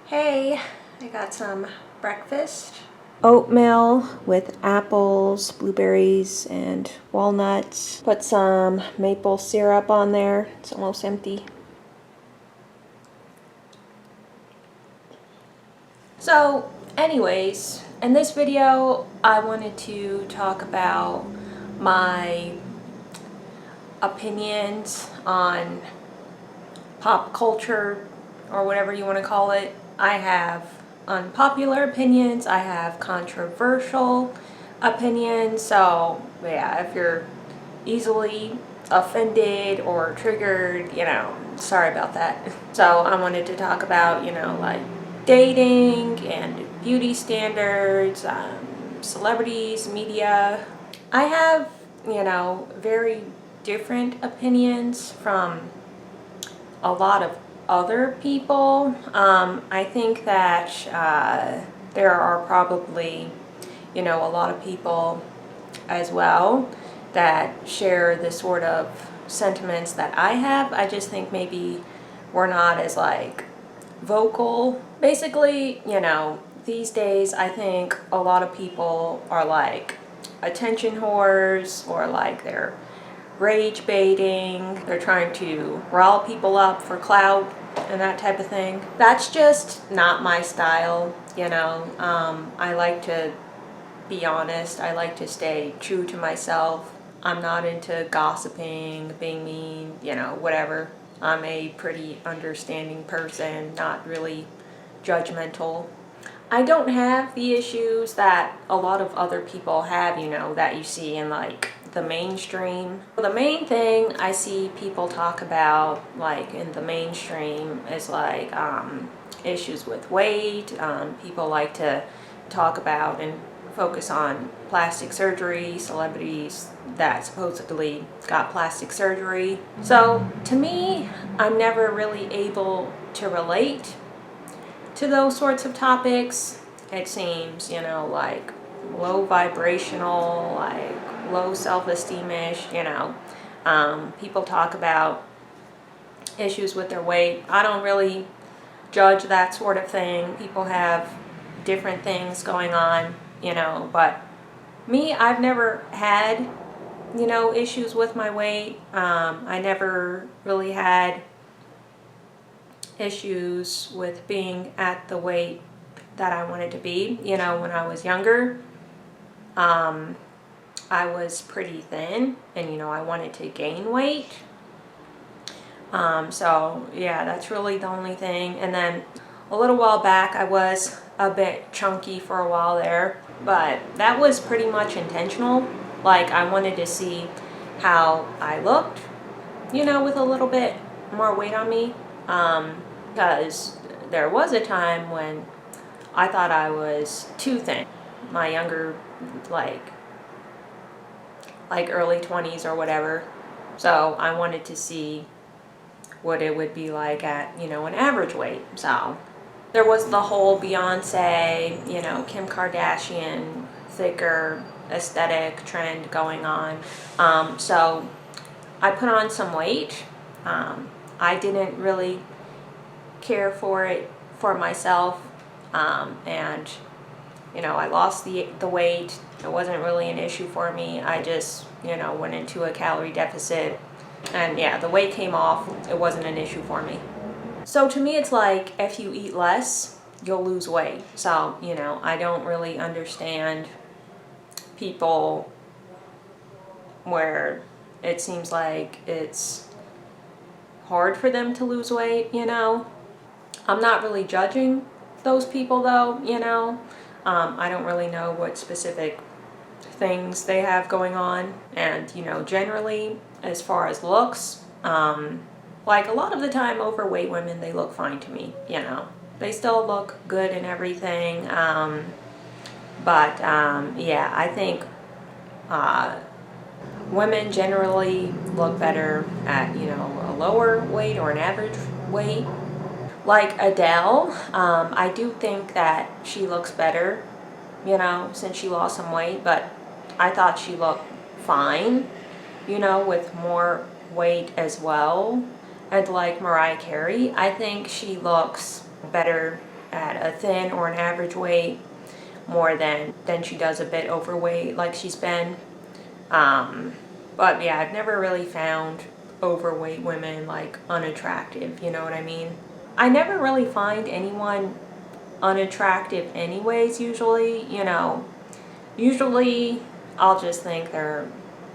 Hey, I got some breakfast. Oatmeal with apples, blueberries, and walnuts. Put some maple syrup on there. It's almost empty. So, anyways, in this video, I wanted to talk about my opinions on pop culture, or whatever you want to call it. I have unpopular opinions, I have controversial opinions, so yeah, if you're easily offended or triggered, sorry about that. So I wanted to talk about, like dating and beauty standards, celebrities, media. I have, very different opinions from a lot of other people. I think that there are probably, a lot of people as well that share the sort of sentiments that I have. I just think maybe we're not as like vocal. Basically, these days I think a lot of people are like attention whores, or like they're rage baiting, they're trying to rile people up for clout and that type of thing. That's just not my style, I like to be honest, I like to stay true to myself. I'm not into gossiping, being mean, whatever. I'm a pretty understanding person, not really judgmental. I don't have the issues that a lot of other people have, that you see in like the mainstream. The main thing I see people talk about like in the mainstream is like issues with weight. People like to talk about and focus on plastic surgery, celebrities that supposedly got plastic surgery. So to me, I'm never really able to relate to those sorts of topics. It seems, like low vibrational, like low self-esteem-ish, people talk about issues with their weight. I don't really judge that sort of thing. People have different things going on, but me, I've never had, issues with my weight. I never really had issues with being at the weight that I wanted to be. When I was younger, I was pretty thin, and I wanted to gain weight. So yeah, that's really the only thing. And then a little while back, I was a bit chunky for a while there, but that was pretty much intentional. Like, I wanted to see how I looked, with a little bit more weight on me. Because there was a time when I thought I was too thin. My younger, like early 20s or whatever. So I wanted to see what it would be like at, an average weight. So there was the whole Beyonce, Kim Kardashian, thicker aesthetic trend going on. So I put on some weight. I didn't really care for it for myself, and I lost the weight. It wasn't really an issue for me. I just went into a calorie deficit, and yeah, the weight came off. It wasn't an issue for me. So to me, it's like if you eat less, you'll lose weight. So I don't really understand people where it seems like it's hard for them to lose weight. I'm not really judging those people though, I don't really know what specific things they have going on. And, generally, as far as looks, like a lot of the time overweight women, they look fine to me, They still look good and everything. But yeah, I think women generally look better at, a lower weight or an average weight. Like Adele, I do think that she looks better, since she lost some weight, but I thought she looked fine, with more weight as well. And like Mariah Carey, I think she looks better at a thin or an average weight more than she does a bit overweight like she's been. But yeah, I've never really found overweight women like unattractive, you know what I mean? I never really find anyone unattractive anyways, usually, usually I'll just think they're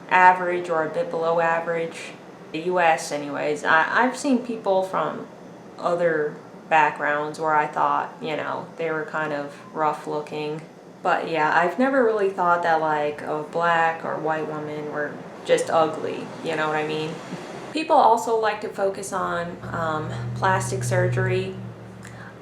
average or a bit below average. The US anyways, I've seen people from other backgrounds where I thought, they were kind of rough looking. But yeah, I've never really thought that like a black or white woman were just ugly, you know what I mean? People also like to focus on plastic surgery.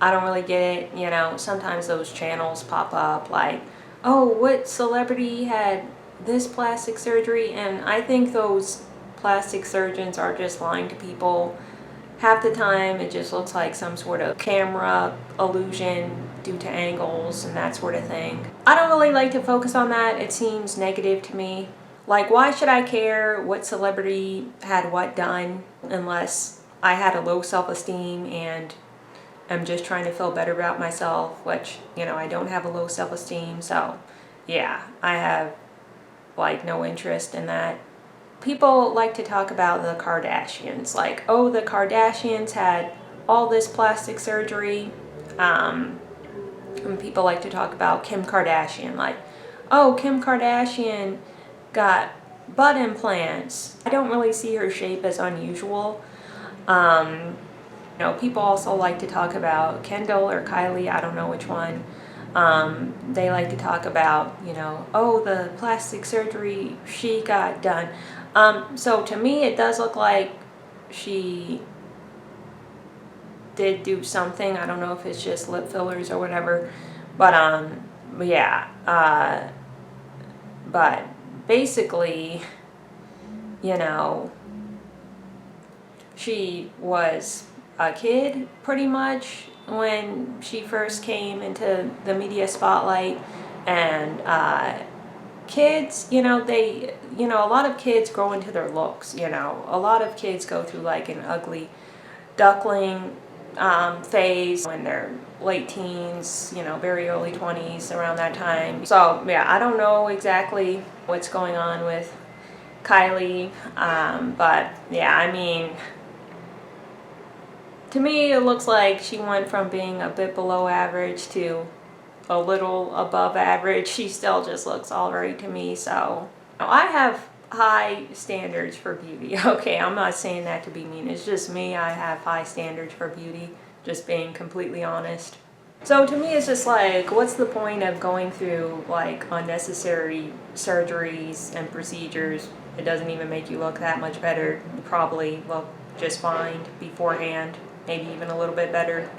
I don't really get it, sometimes those channels pop up like, oh, what celebrity had this plastic surgery? And I think those plastic surgeons are just lying to people. Half the time it just looks like some sort of camera illusion due to angles and that sort of thing. I don't really like to focus on that. It seems negative to me. Like, why should I care what celebrity had what done unless I had a low self-esteem and I'm just trying to feel better about myself, which, I don't have a low self-esteem. So yeah, I have like no interest in that. People like to talk about the Kardashians, like, oh, the Kardashians had all this plastic surgery. And people like to talk about Kim Kardashian, like, oh, Kim Kardashian got butt implants. I don't really see her shape as unusual. People also like to talk about Kendall or Kylie, I don't know which one. They like to talk about, oh, the plastic surgery she got done. So to me, it does look like she did do something. I don't know if it's just lip fillers or whatever, but yeah. But basically, she was a kid pretty much when she first came into the media spotlight, and kids, a lot of kids grow into their looks, a lot of kids go through like an ugly duckling phase when they're late teens, very early 20s, around that time. So yeah, I don't know exactly what's going on with Kylie, but yeah, I mean, to me it looks like she went from being a bit below average to a little above average. She still just looks all right to me. So I have high standards for beauty. Okay, I'm not saying that to be mean. It's just me. I have high standards for beauty, just being completely honest. So to me, it's just like, what's the point of going through like unnecessary surgeries and procedures? It doesn't even make you look that much better. You probably look just fine beforehand, maybe even a little bit better.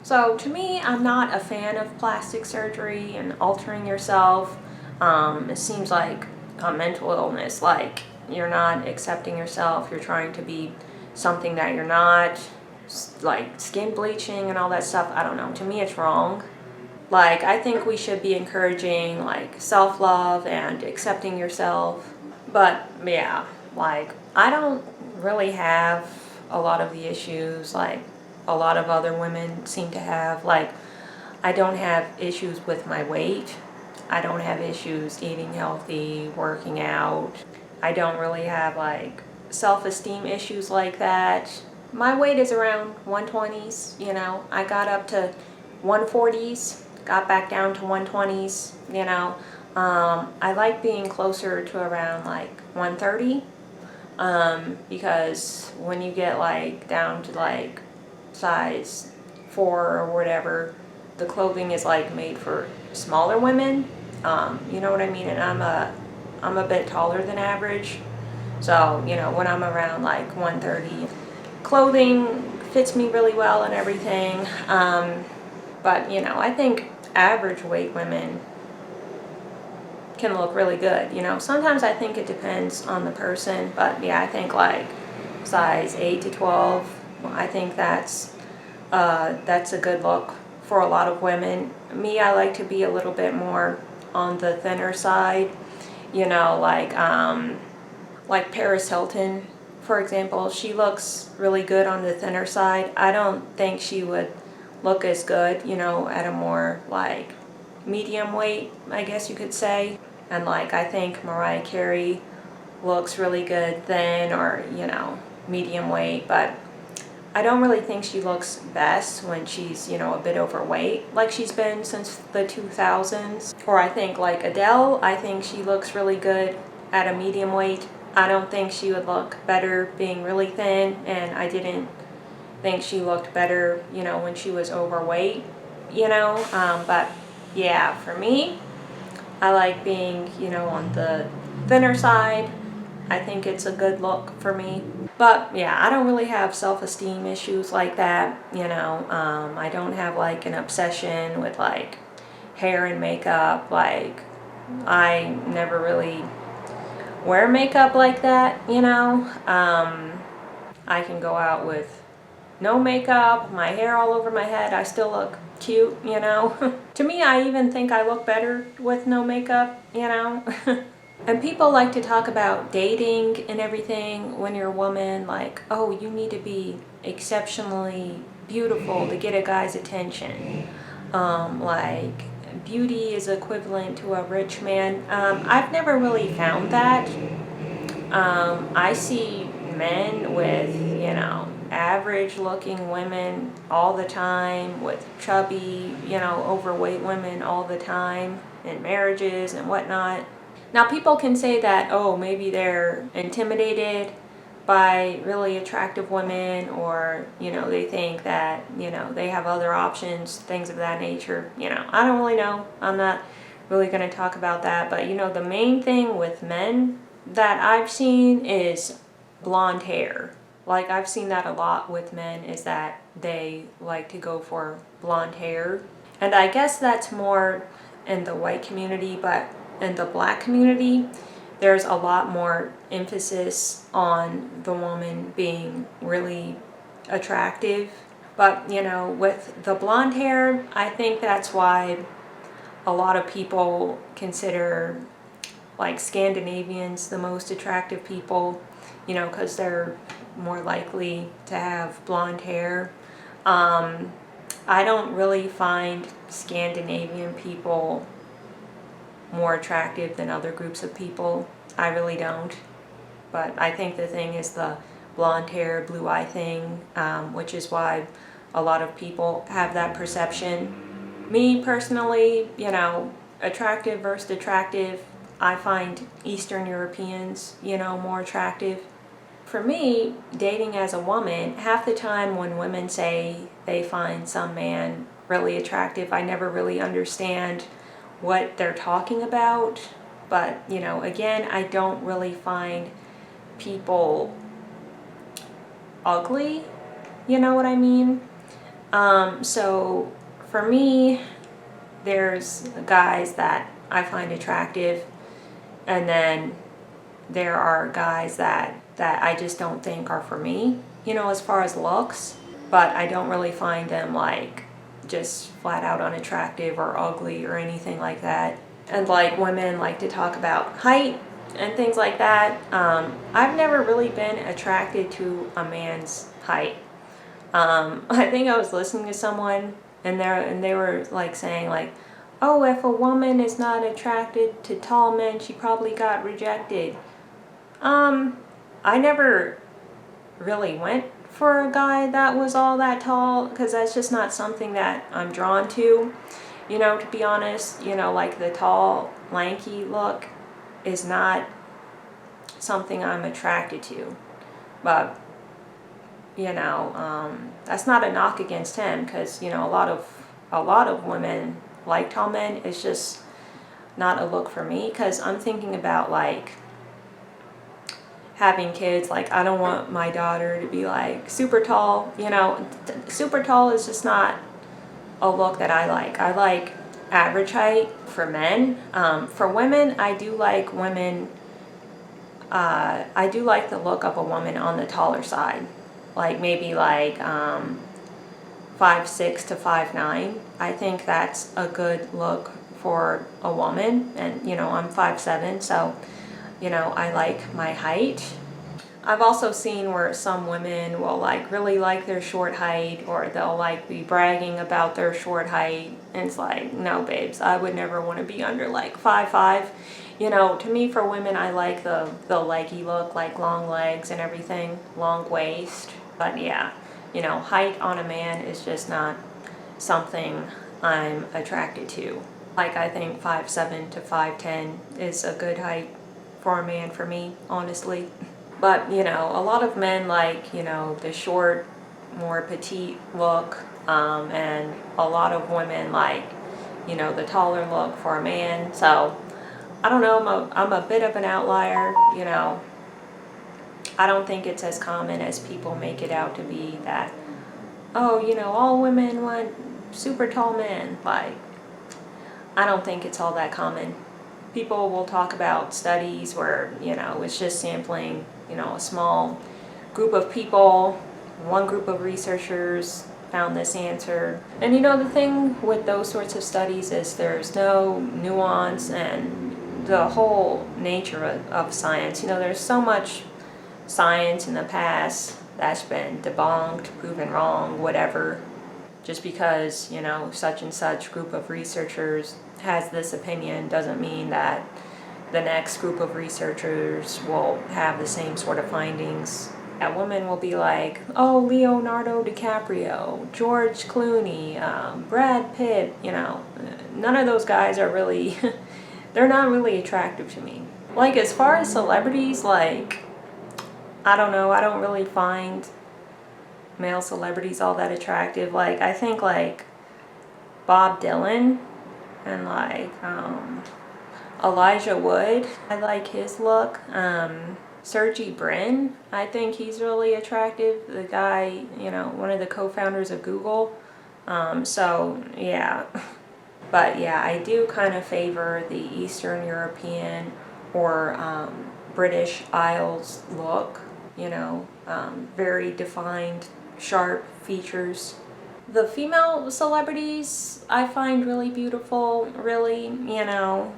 So to me, I'm not a fan of plastic surgery and altering yourself. It seems like a mental illness, like you're not accepting yourself, you're trying to be something that you're not, like skin bleaching and all that stuff. I don't know, to me it's wrong. Like, I think we should be encouraging like self-love and accepting yourself. But yeah, like I don't really have a lot of the issues like a lot of other women seem to have. Like, I don't have issues with my weight. I don't have issues eating healthy, working out. I don't really have like self-esteem issues like that. My weight is around 120s, I got up to 140s, got back down to 120s, I like being closer to around like 130, because when you get like down to like size 4 or whatever, the clothing is like made for smaller women, you know what I mean? And I'm a bit taller than average, so when I'm around like 130, clothing fits me really well and everything. But I think average weight women can look really good. Sometimes I think it depends on the person, but yeah, I think like size 8 to 12, I think that's a good look for a lot of women. Me, I like to be a little bit more on the thinner side, like Paris Hilton, for example. She looks really good on the thinner side. I don't think she would look as good, at a more like medium weight, I guess you could say. And like I think Mariah Carey looks really good thin or, medium weight, but I don't really think she looks best when she's, a bit overweight, like she's been since the 2000s. Or I think like Adele, I think she looks really good at a medium weight. I don't think she would look better being really thin, and I didn't think she looked better, when she was overweight, but yeah, for me, I like being, on the thinner side. I think it's a good look for me. But yeah, I don't really have self-esteem issues like that, I don't have like an obsession with like hair and makeup. Like I never really wear makeup like that, I can go out with no makeup, my hair all over my head, I still look cute, To me, I even think I look better with no makeup, And people like to talk about dating and everything when you're a woman, like, oh, you need to be exceptionally beautiful to get a guy's attention. Like, beauty is equivalent to a rich man. I've never really found that. I see men with, average looking women all the time, with chubby, overweight women all the time in marriages and whatnot. Now people can say that, oh, maybe they're intimidated by really attractive women, or, they think that, they have other options, things of that nature. I don't really know. I'm not really going to talk about that. But, the main thing with men that I've seen is blonde hair. Like I've seen that a lot with men, is that they like to go for blonde hair. And I guess that's more in the white community, but in the black community, there's a lot more emphasis on the woman being really attractive. But, with the blonde hair, I think that's why a lot of people consider like Scandinavians the most attractive people, because they're more likely to have blonde hair. I don't really find Scandinavian people more attractive than other groups of people. I really don't. But I think the thing is the blonde hair, blue eye thing, which is why a lot of people have that perception. Me personally, attractive versus attractive, I find Eastern Europeans, more attractive. For me, dating as a woman, half the time when women say they find some man really attractive, I never really understand what they're talking about. But, again, I don't really find people ugly, you know what I mean? So for me, there's guys that I find attractive, and then there are guys that I just don't think are for me, as far as looks. But I don't really find them like just flat out unattractive or ugly or anything like that. And like women like to talk about height and things like that. I've never really been attracted to a man's height. I think I was listening to someone and they were like saying like, oh, if a woman is not attracted to tall men, she probably got rejected. I never really went for a guy that was all that tall, because that's just not something that I'm drawn to, to be honest. Like the tall, lanky look is not something I'm attracted to. But, that's not a knock against him, because, a lot of women like tall men. It's just not a look for me, because I'm thinking about like having kids. Like I don't want my daughter to be like super tall, super tall is just not a look that I like. I like average height for men. For women, I do like women, I do like the look of a woman on the taller side, like maybe like 5'6" to 5'9". I think that's a good look for a woman. And I'm 5'7", so I like my height. I've also seen where some women will like really like their short height, or they'll like be bragging about their short height, and it's like, no babes, I would never want to be under like 5'5". You know, to me, for women, I like the leggy look, like long legs and everything, long waist. But yeah, you know, height on a man is just not something I'm attracted to. Like, I think 5'7" to 5'10" is a good height for a man for me, honestly. But, you know, a lot of men like, you know, the short, more petite look, and a lot of women like, you know, the taller look for a man. So, I don't know, I'm a bit of an outlier, you know. I don't think it's as common as people make it out to be that, oh, you know, all women want super tall men. Like, I don't think it's all that common. People will talk about studies where, you know, it's just sampling, you know, a small group of people, one group of researchers found this answer. And you know, the thing with those sorts of studies is there's no nuance and the whole nature of science. You know, there's so much science in the past that's been debunked, proven wrong, whatever. Just because, you know, such and such group of researchers has this opinion doesn't mean that the next group of researchers will have the same sort of findings. A woman will be like, oh, Leonardo DiCaprio, George Clooney, Brad Pitt, you know, none of those guys are really, they're not really attractive to me. Like, as far as celebrities, like, I don't know, I don't really find male celebrities all that attractive. Like, I think like Bob Dylan and like Elijah Wood, I like his look. Sergey Brin, I think he's really attractive. The guy, you know, one of the co-founders of Google. So yeah, but yeah, I do kind of favor the Eastern European or British Isles look, you know, very defined, sharp features. The female celebrities I find really beautiful, really, you know,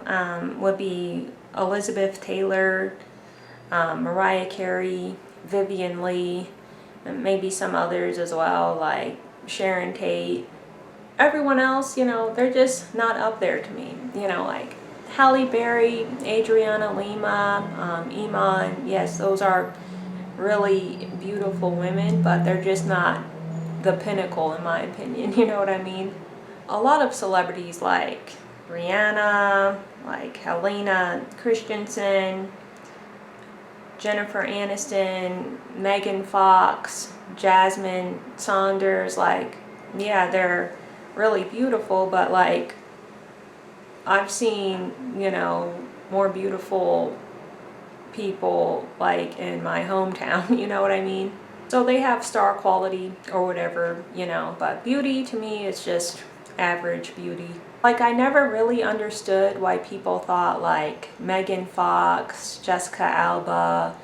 would be Elizabeth Taylor, Mariah Carey, Vivian Leigh, and maybe some others as well, like Sharon Tate. Everyone else, you know, they're just not up there to me. You know, like Halle Berry, Adriana Lima, Iman, yes, those are really beautiful women, but they're just not the pinnacle in my opinion, you know what I mean? A lot of celebrities like Rihanna, like Helena Christensen, Jennifer Aniston, Megan Fox, Jasmine Saunders, like, yeah, they're really beautiful, but like, I've seen, you know, more beautiful people like in my hometown, you know what I mean? So they have star quality or whatever, you know, but beauty to me is just average beauty. Like, I never really understood why people thought like Megan Fox, Jessica Alba,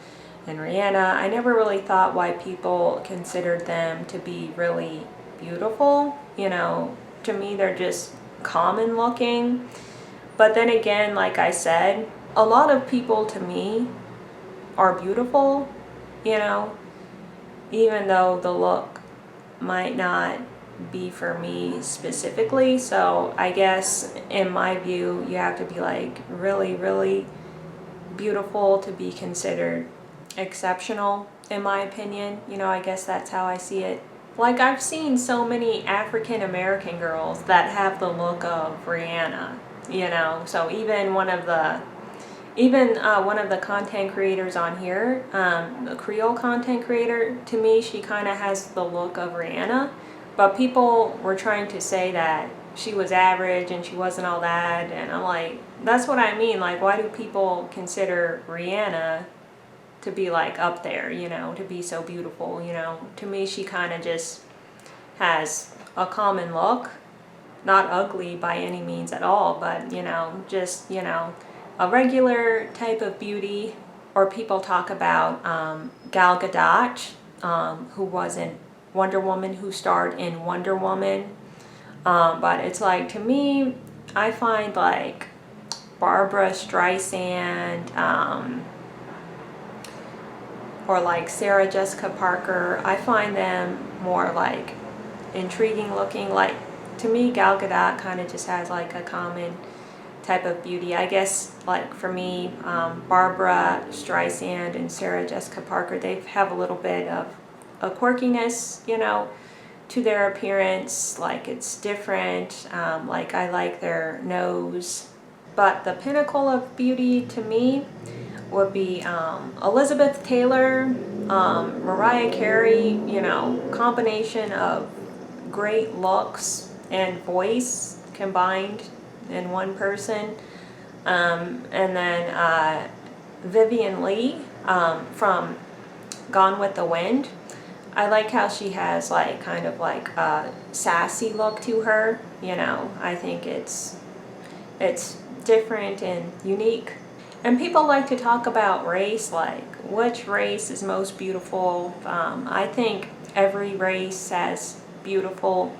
and Rihanna, I never really thought why people considered them to be really beautiful. You know, to me they're just common looking. But then again, like I said, a lot of people to me are beautiful, you know, even though the look might not be for me specifically. So I guess in my view, you have to be like really, really beautiful to be considered exceptional, in my opinion. You know, I guess that's how I see it. Like, I've seen so many African American girls that have the look of Rihanna, you know. So even one of the content creators on here, the Creole content creator, to me, she kind of has the look of Rihanna. But people were trying to say that she was average and she wasn't all that. And I'm like, that's what I mean. Like, why do people consider Rihanna to be like up there, you know, to be so beautiful, you know? To me, she kind of just has a common look. Not ugly by any means at all, but, you know, just, you know, a regular type of beauty. Or people talk about Gal Gadot, who was in Wonder Woman, who starred in Wonder Woman. But it's like, to me, I find like Barbara Streisand, or like Sarah Jessica Parker. I find them more like intriguing looking. Like to me, Gal Gadot kind of just has like a common type of beauty. I guess like for me, Barbara Streisand and Sarah Jessica Parker, they have a little bit of a quirkiness, you know, to their appearance. Like it's different. Like I like their nose. But the pinnacle of beauty to me would be Elizabeth Taylor, Mariah Carey, you know, combination of great looks and voice combined in one person. And then Vivian Lee from Gone with the Wind. I like how she has like kind of like a sassy look to her, you know. I think it's different and unique. And people like to talk about race, like which race is most beautiful. I think every race has beautiful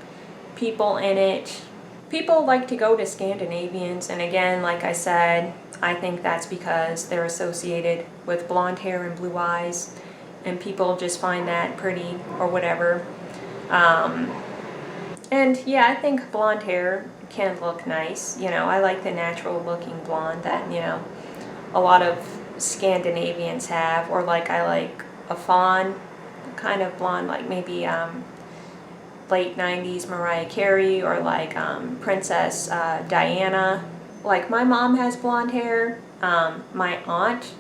people in it. People like to go to Scandinavians, and again, like I said, I think that's because they're associated with blonde hair and blue eyes, and people just find that pretty or whatever. And yeah, I think blonde hair can look nice. You know, I like the natural looking blonde that, you know, a lot of Scandinavians have, or like I like a fawn kind of blonde, like maybe late 90s Mariah Carey, or like Princess Diana. Like my mom has blonde hair, my aunt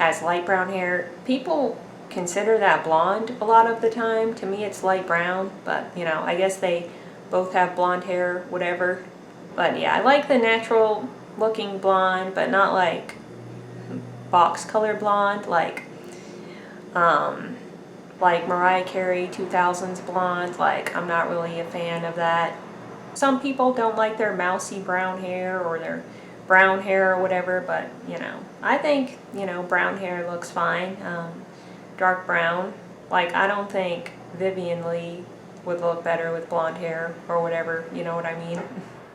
has light brown hair. People consider that blonde a lot of the time. To me it's light brown, but you know, I guess they both have blonde hair, whatever. But yeah, I like the natural looking blonde, but not like box color blonde, like Mariah Carey 2000s blonde. Like I'm not really a fan of that. Some people don't like their mousy brown hair or their brown hair or whatever, but you know, I think, you know, brown hair looks fine. Dark brown, like I don't think Vivian Lee would look better with blonde hair or whatever, you know what I mean?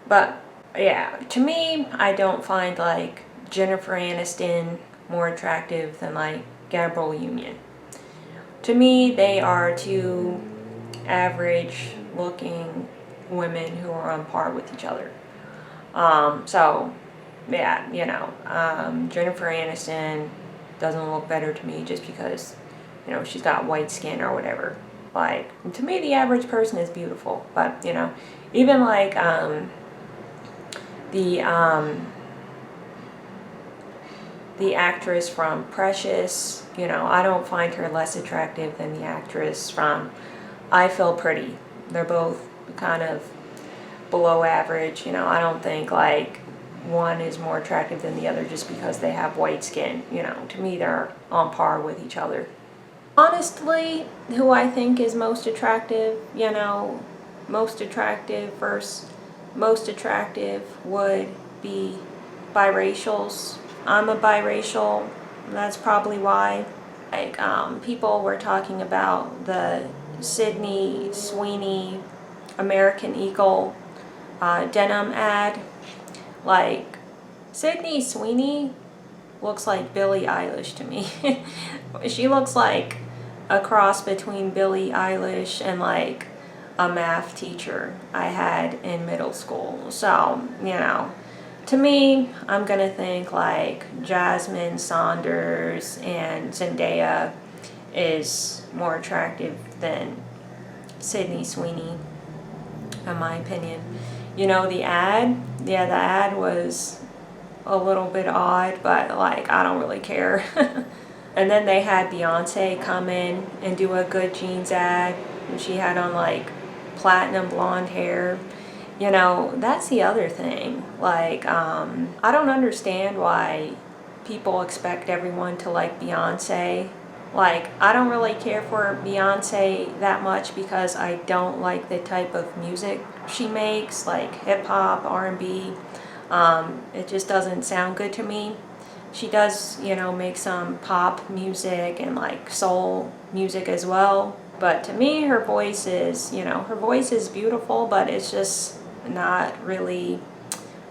But yeah, to me, I don't find like Jennifer Aniston more attractive than like Gabrielle Union. To me, they are two average looking women who are on par with each other. So yeah, you know, Jennifer Aniston doesn't look better to me just because, you know, she's got white skin or whatever. Like, to me, the average person is beautiful. But, you know, even like the actress from Precious, you know, I don't find her less attractive than the actress from I Feel Pretty. They're both kind of below average, you know. I don't think like one is more attractive than the other just because they have white skin, you know. To me, they're on par with each other. Honestly, who I think is most attractive, you know, most attractive versus most attractive would be biracials. I'm a biracial, that's probably why. Like, people were talking about the Sydney Sweeney American Eagle denim ad. Like, Sydney Sweeney looks like Billie Eilish to me. She looks like a cross between Billie Eilish and like a math teacher I had in middle school. So, you know, to me, I'm gonna think like Jasmine Saunders and Zendaya is more attractive than Sydney Sweeney, in my opinion. You know, the ad, yeah, the ad was a little bit odd, but like I don't really care. And then they had Beyonce come in and do a Good Jeans ad, and she had on like platinum blonde hair. You know, that's the other thing. Like, I don't understand why people expect everyone to like Beyonce. Like, I don't really care for Beyonce that much because I don't like the type of music she makes, like hip hop, R&B. It just doesn't sound good to me. She does, you know, make some pop music and like soul music as well. But to me, her voice is, you know, her voice is beautiful, but it's just not really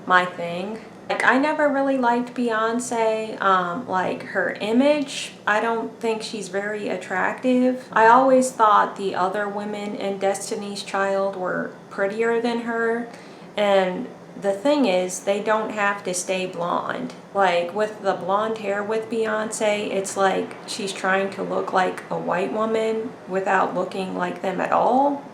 my thing. Like, I never really liked Beyonce. Like, her image, I don't think she's very attractive. I always thought the other women in Destiny's Child were prettier than her. And the thing is, they don't have to stay blonde. Like, with the blonde hair with Beyonce, it's like she's trying to look like a white woman without looking like them at all,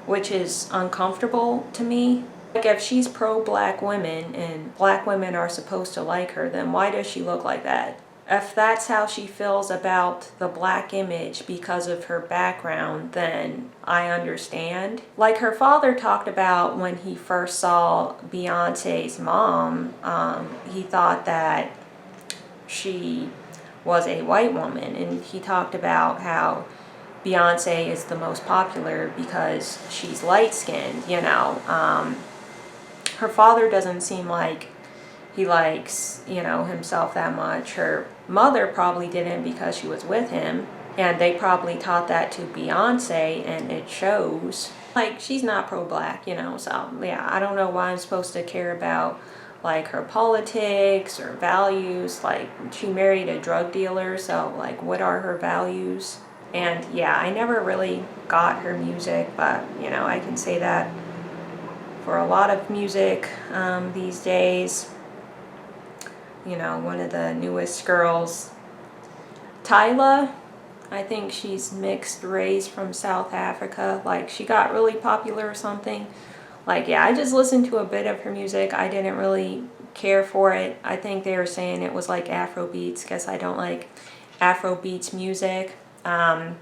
which is uncomfortable to me. Like, if she's pro-black women and black women are supposed to like her, then why does she look like that? If that's how she feels about the black image because of her background, then I understand. Like, her father talked about when he first saw Beyonce's mom, he thought that she was a white woman, and he talked about how Beyonce is the most popular because she's light-skinned, you know. Her father doesn't seem like he likes, you know, himself that much. Her mother probably didn't because she was with him, and they probably taught that to Beyonce, and it shows. Like, she's not pro-black, you know, so yeah, I don't know why I'm supposed to care about like her politics or values. Like, she married a drug dealer, so like, what are her values? And yeah, I never really got her music, but you know, I can say that for a lot of music these days. You know, one of the newest girls, Tyla, I think she's mixed race from South Africa. Like, she got really popular or something. Like, yeah, I just listened to a bit of her music. I didn't really care for it. I think they were saying it was like Afrobeats. Guess I don't like Afrobeats music. Then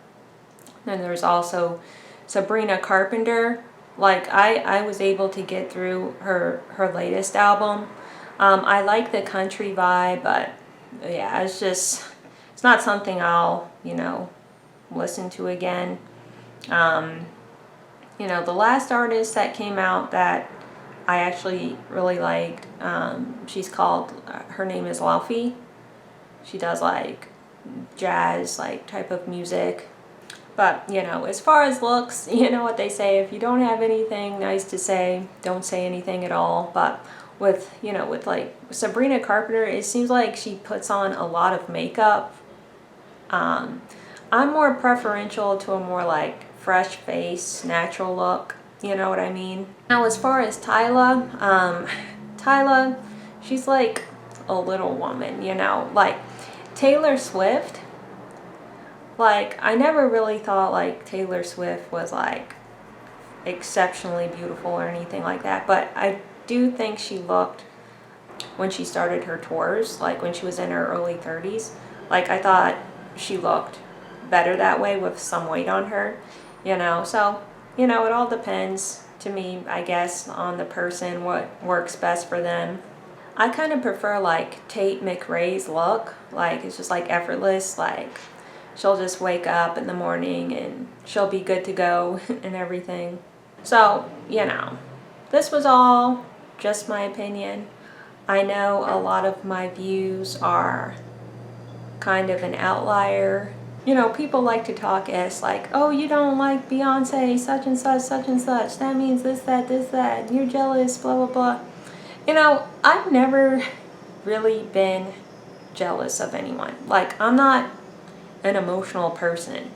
there's also Sabrina Carpenter. Like, I was able to get through her latest album. I like the country vibe, but yeah, it's not something I'll, you know, listen to again. You know, the last artist that came out that I actually really liked, she's called, her name is Laufey. She does like jazz, like, type of music. But, you know, as far as looks, you know what they say, if you don't have anything nice to say, don't say anything at all. But with, you know, with like Sabrina Carpenter, it seems like she puts on a lot of makeup. I'm more preferential to a more like fresh face, natural look, you know what I mean? Now, as far as Tyla, she's like a little woman, you know, like Taylor Swift. Like, I never really thought like Taylor Swift was like exceptionally beautiful or anything like that, but I do think she looked, when she started her tours, like when she was in her early 30s, like, I thought she looked better that way with some weight on her, you know. So, you know, it all depends to me, I guess, on the person, what works best for them. I kind of prefer like Tate McRae's look. Like, it's just like effortless. Like, she'll just wake up in the morning and she'll be good to go and everything. So, you know, this was all just my opinion. I know a lot of my views are kind of an outlier. You know, people like to talk as like, oh, you don't like Beyonce, such and such, such and such. That means this, that. You're jealous, blah, blah, blah. You know, I've never really been jealous of anyone. Like, I'm not an emotional person.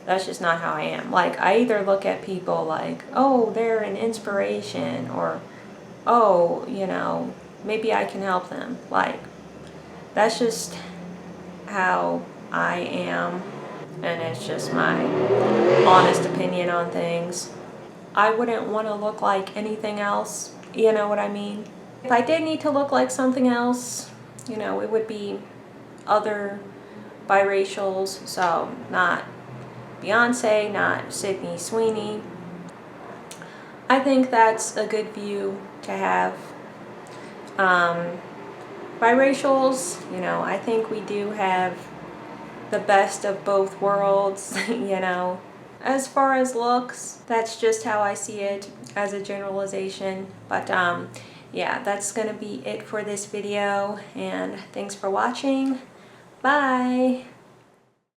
That's just not how I am. Like, I either look at people like, oh, they're an inspiration, or, oh, you know, maybe I can help them. Like, that's just how I am, and it's just my honest opinion on things. I wouldn't want to look like anything else, you know what I mean? If I did need to look like something else, you know, it would be other biracials, so not Beyonce, not Sydney Sweeney. I think that's a good view to have. Biracials, you know, I think we do have the best of both worlds, you know. As far as looks, that's just how I see it as a generalization. But yeah, that's gonna be it for this video, and thanks for watching. Bye!